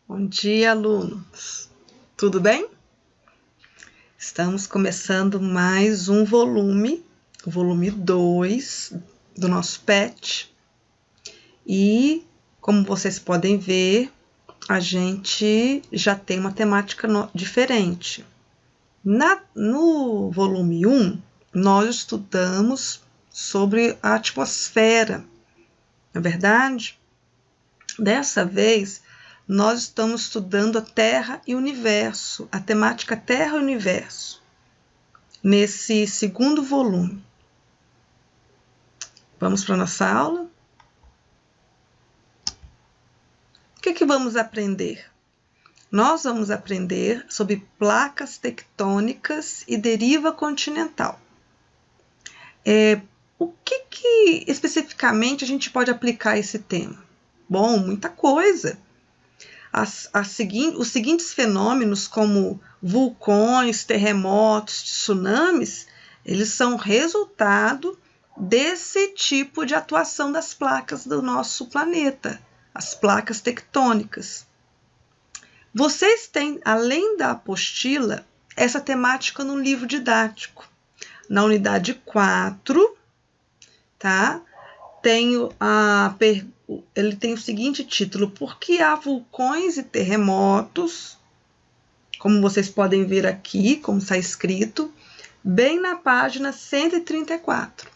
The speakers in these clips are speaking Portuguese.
Bom dia, alunos. Tudo bem? Estamos começando mais um volume, o volume 2 do nosso PET. E, como vocês podem ver, a gente já tem uma temática diferente. No volume 1, nós estudamos sobre a atmosfera, não é verdade? Dessa vez, nós estamos estudando a Terra e o Universo, a temática Terra e Universo, nesse segundo volume. Vamos para a nossa aula? O que vamos aprender? Nós vamos aprender sobre placas tectônicas e deriva continental. O que especificamente a gente pode aplicar a esse tema? Bom, muita coisa. Os seguintes fenômenos, como vulcões, terremotos, tsunamis, eles são resultado desse tipo de atuação das placas do nosso planeta, as placas tectônicas. Vocês têm, além da apostila, essa temática no livro didático. Na unidade 4, tá? Ele tem o seguinte título: Por que há vulcões e terremotos? Como vocês podem ver aqui, como está escrito, bem na página 134.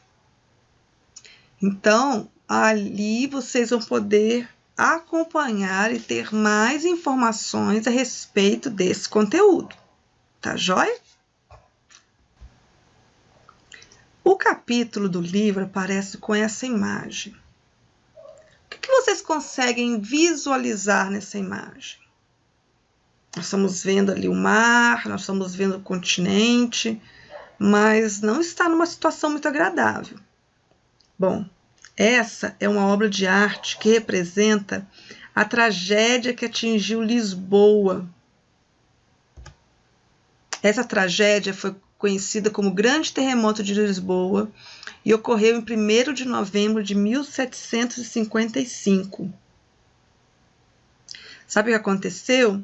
Então, ali vocês vão poder acompanhar e ter mais informações a respeito desse conteúdo. Tá joia? O capítulo do livro aparece com essa imagem. O que vocês conseguem visualizar nessa imagem? Nós estamos vendo ali o mar, nós estamos vendo o continente, mas não está numa situação muito agradável. Bom, essa é uma obra de arte que representa a tragédia que atingiu Lisboa. Essa tragédia foi conhecida como Grande Terremoto de Lisboa e ocorreu em 1º de novembro de 1755. Sabe o que aconteceu?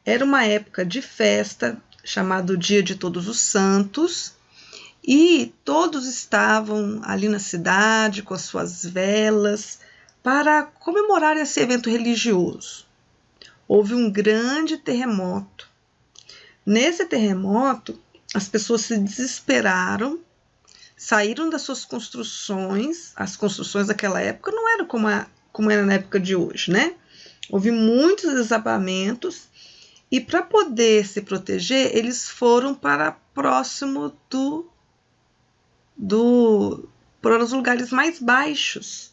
Era uma época de festa, chamado Dia de Todos os Santos, e todos estavam ali na cidade com as suas velas para comemorar esse evento religioso. Houve um grande terremoto. Nesse terremoto, as pessoas se desesperaram, saíram das suas construções. As construções daquela época não eram como era na época de hoje, né? Houve muitos desabamentos e, para poder se proteger, eles foram para próximo para os lugares mais baixos,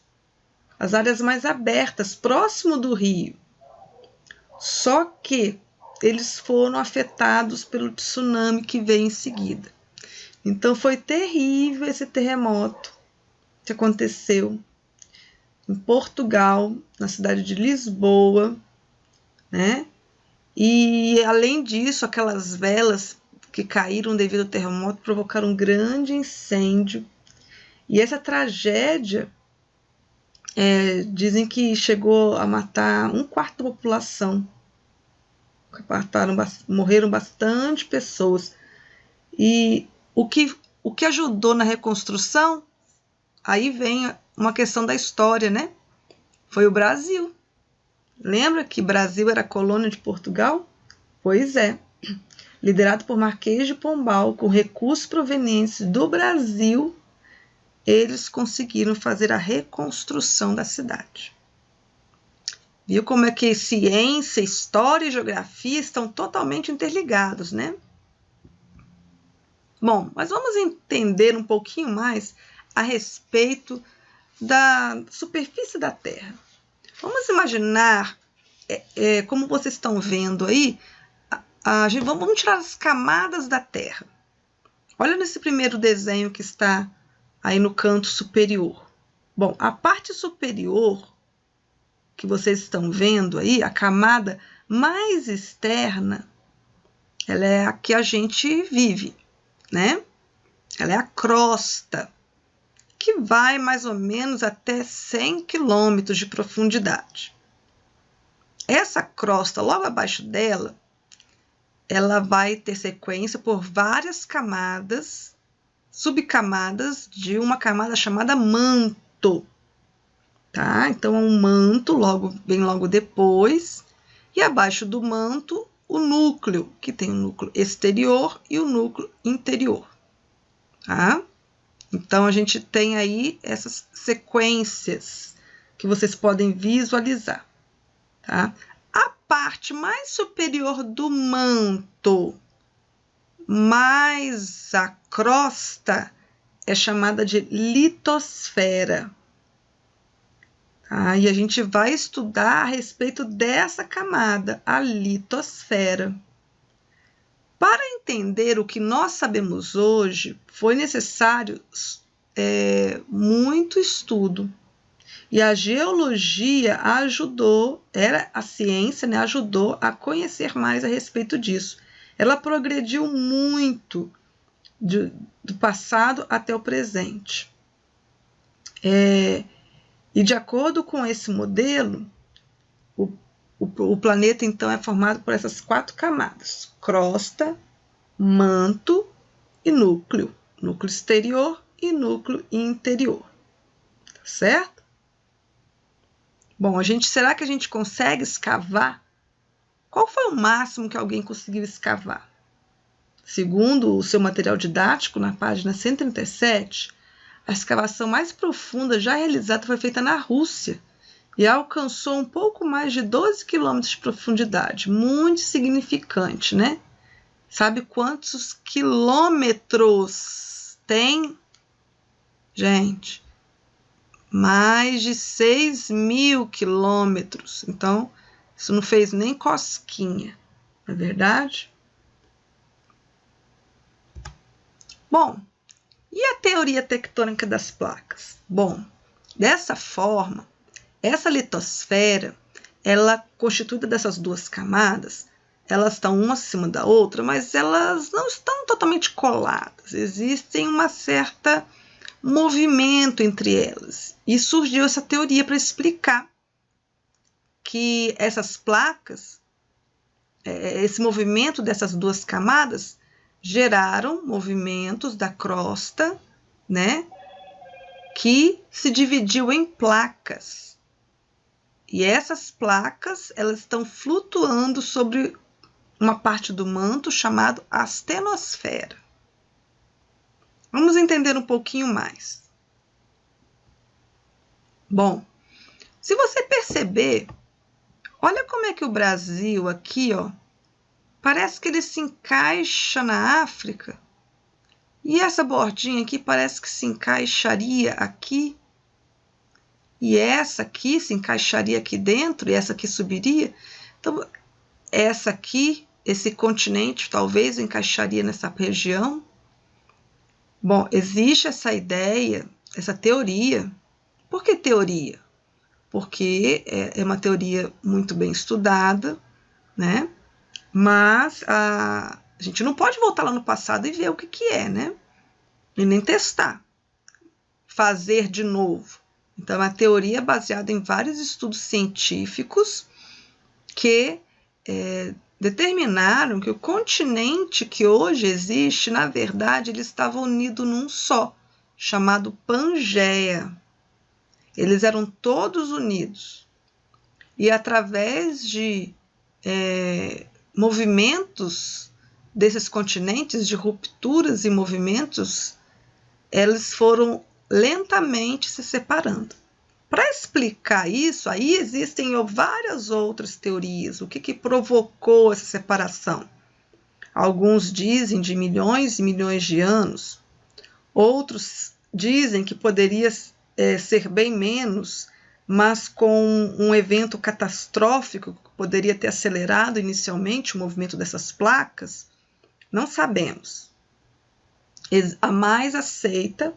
as áreas mais abertas, próximo do rio. Só que eles foram afetados pelo tsunami que veio em seguida. Então foi terrível esse terremoto que aconteceu em Portugal, na cidade de Lisboa, né? E além disso, aquelas velas que caíram devido ao terremoto provocaram um grande incêndio. E essa tragédia, dizem que chegou a matar 1/4 da população. Morreram bastante pessoas. E o que ajudou na reconstrução, aí vem uma questão da história, né? Foi o Brasil. Lembra que Brasil era colônia de Portugal? Pois é. Liderado por Marquês de Pombal, com recursos provenientes do Brasil, eles conseguiram fazer a reconstrução da cidade. Viu como é que ciência, história e geografia estão totalmente interligados, né? Bom, mas vamos entender um pouquinho mais a respeito da superfície da Terra. Vamos imaginar, como vocês estão vendo aí, vamos tirar as camadas da Terra. Olha nesse primeiro desenho que está aí no canto superior. Bom, a parte superior que vocês estão vendo aí, a camada mais externa, ela é a que a gente vive, né? Ela é a crosta, que vai mais ou menos até 100 quilômetros de profundidade. essa crosta logo abaixo dela, ela vai ter sequência por várias camadas, subcamadas de uma camada chamada manto, tá? Então, é um manto, vem logo depois, e abaixo do manto, o núcleo, que tem o núcleo exterior e o núcleo interior, tá? Então, a gente tem aí essas sequências que vocês podem visualizar, tá? A parte mais superior do manto, mais a crosta, é chamada de litosfera. Tá? E a gente vai estudar a respeito dessa camada, a litosfera. Para entender o que nós sabemos hoje, foi necessário muito estudo. E a geologia ajudou, a ciência, né, ajudou a conhecer mais a respeito disso. Ela progrediu muito do passado até o presente. E de acordo com esse modelo, o planeta, então, é formado por essas 4 camadas: crosta, manto e núcleo. Núcleo exterior e núcleo interior. Tá certo? Bom, será que a gente consegue escavar? Qual foi o máximo que alguém conseguiu escavar? Segundo o seu material didático, na página 137, a escavação mais profunda já realizada foi feita na Rússia e alcançou um pouco mais de 12 quilômetros de profundidade. Muito significante, né? Sabe quantos quilômetros tem? Gente, mais de 6.000 quilômetros. Então, isso não fez nem cosquinha, não é verdade? Bom, e a teoria tectônica das placas? Bom, dessa forma, essa litosfera, ela constituída dessas 2 camadas, elas estão uma acima da outra, mas elas não estão totalmente coladas. Existem uma certa movimento entre elas. E surgiu essa teoria para explicar que essas placas, esse movimento dessas 2 camadas, geraram movimentos da crosta, né, que se dividiu em placas. E essas placas, elas estão flutuando sobre uma parte do manto chamado astenosfera. Vamos entender um pouquinho mais. Bom, se você perceber, olha como é que o Brasil aqui, ó, parece que ele se encaixa na África. E essa bordinha aqui parece que se encaixaria aqui. E essa aqui se encaixaria aqui dentro, e essa aqui subiria. Então, essa aqui, esse continente, talvez encaixaria nessa região. Bom, existe essa ideia, essa teoria. Por que teoria? Porque é uma teoria muito bem estudada, né? Mas a gente não pode voltar lá no passado e ver o que é, né? E nem testar. Fazer de novo. Então, a teoria é baseada em vários estudos científicos que determinaram que o continente que hoje existe, na verdade, ele estava unido num só, chamado Pangeia. Eles eram todos unidos. E através de movimentos desses continentes, de rupturas e movimentos, eles foram lentamente se separando. Para explicar isso, aí existem várias outras teorias. O que provocou essa separação? Alguns dizem de milhões e milhões de anos. Outros dizem que poderia ser bem menos, mas com um evento catastrófico que poderia ter acelerado inicialmente o movimento dessas placas. Não sabemos. A mais aceita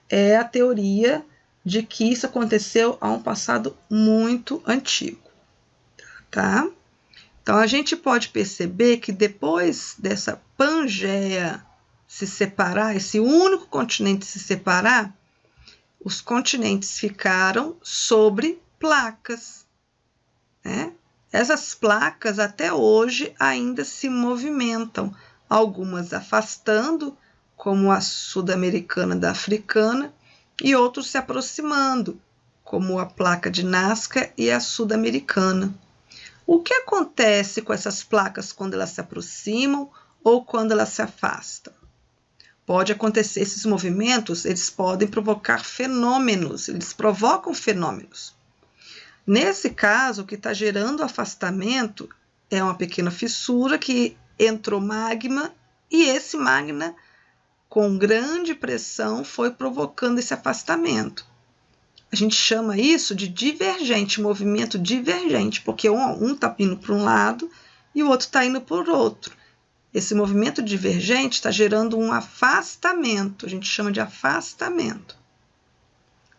é a teoria de que isso aconteceu há um passado muito antigo, tá? Então, a gente pode perceber que depois dessa Pangeia se separar, esse único continente se separar, os continentes ficaram sobre placas, né? Essas placas até hoje ainda se movimentam, algumas afastando, como a sul-americana da africana, e outros se aproximando, como a placa de Nazca e a sul-americana. O que acontece com essas placas quando elas se aproximam ou quando elas se afastam? Pode acontecer, esses movimentos, eles podem provocar fenômenos, eles provocam fenômenos. Nesse caso, o que está gerando afastamento é uma pequena fissura que entrou magma e esse magma, com grande pressão, foi provocando esse afastamento. A gente chama isso de divergente, movimento divergente, porque um está indo para um lado e o outro está indo para o outro. Esse movimento divergente está gerando um afastamento, a gente chama de afastamento.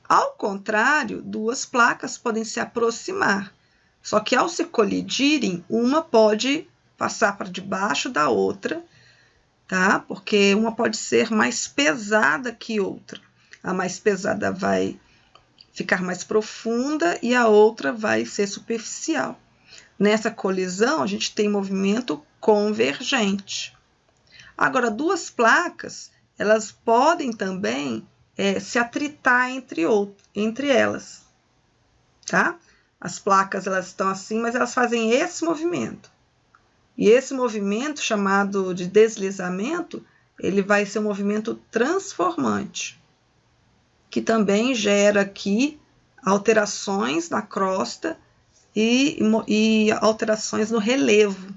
Ao contrário, duas placas podem se aproximar, só que ao se colidirem, uma pode passar para debaixo da outra, tá? Porque uma pode ser mais pesada que outra. A mais pesada vai ficar mais profunda e a outra vai ser superficial. Nessa colisão, a gente tem movimento convergente. Agora, duas placas, elas podem também se atritar entre elas, tá? As placas, elas estão assim, mas elas fazem esse movimento. E esse movimento, chamado de deslizamento, ele vai ser um movimento transformante, que também gera aqui alterações na crosta e alterações no relevo.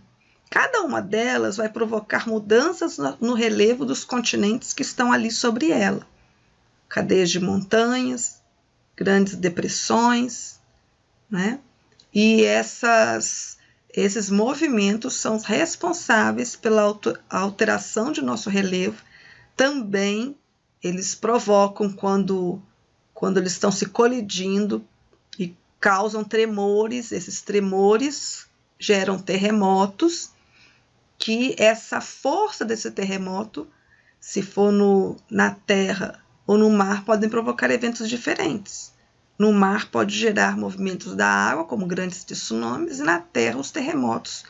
Cada uma delas vai provocar mudanças no relevo dos continentes que estão ali sobre ela. Cadeias de montanhas, grandes depressões, né? E esses movimentos são responsáveis pela alteração de nosso relevo. Também eles provocam quando eles estão se colidindo e causam tremores. Esses tremores geram terremotos, que essa força desse terremoto, se for na terra ou no mar, podem provocar eventos diferentes. No mar pode gerar movimentos da água, como grandes tsunamis, e na terra os terremotos,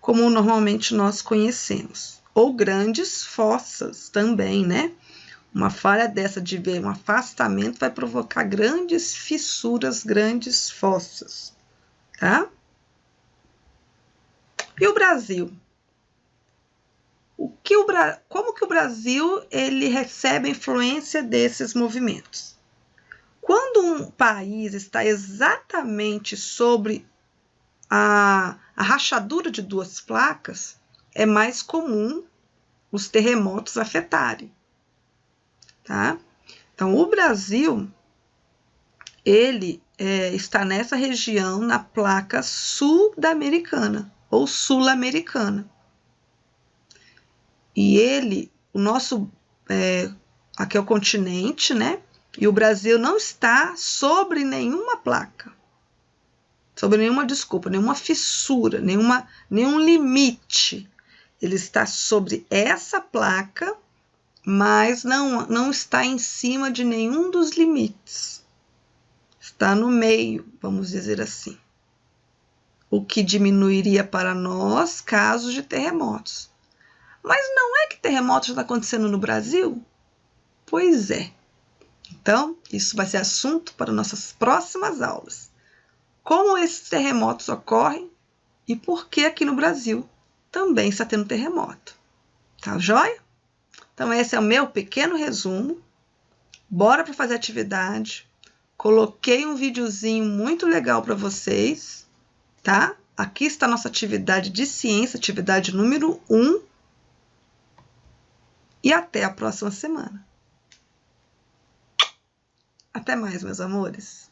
como normalmente nós conhecemos. Ou grandes fossas também, né? Uma falha dessa de ver um afastamento vai provocar grandes fissuras, grandes fossas, tá? E o Brasil? Como que o Brasil ele recebe a influência desses movimentos? Quando um país está exatamente sobre a rachadura de duas placas, é mais comum os terremotos afetarem, tá? Então, o Brasil, ele está nessa região, na placa sul-americana ou sul-americana. E aqui é o continente, né? E o Brasil não está sobre nenhuma placa, nenhuma fissura, nenhum limite. Ele está sobre essa placa, mas não está em cima de nenhum dos limites. Está no meio, vamos dizer assim. O que diminuiria para nós casos de terremotos. Mas não é que terremotos está acontecendo no Brasil? Pois é. Então, isso vai ser assunto para nossas próximas aulas. Como esses terremotos ocorrem e por que aqui no Brasil também está tendo terremoto. Tá joia? Então, esse é o meu pequeno resumo. Bora para fazer atividade. Coloquei um videozinho muito legal para vocês, tá? Aqui está a nossa atividade de ciência, atividade número 1. E até a próxima semana. Até mais, meus amores.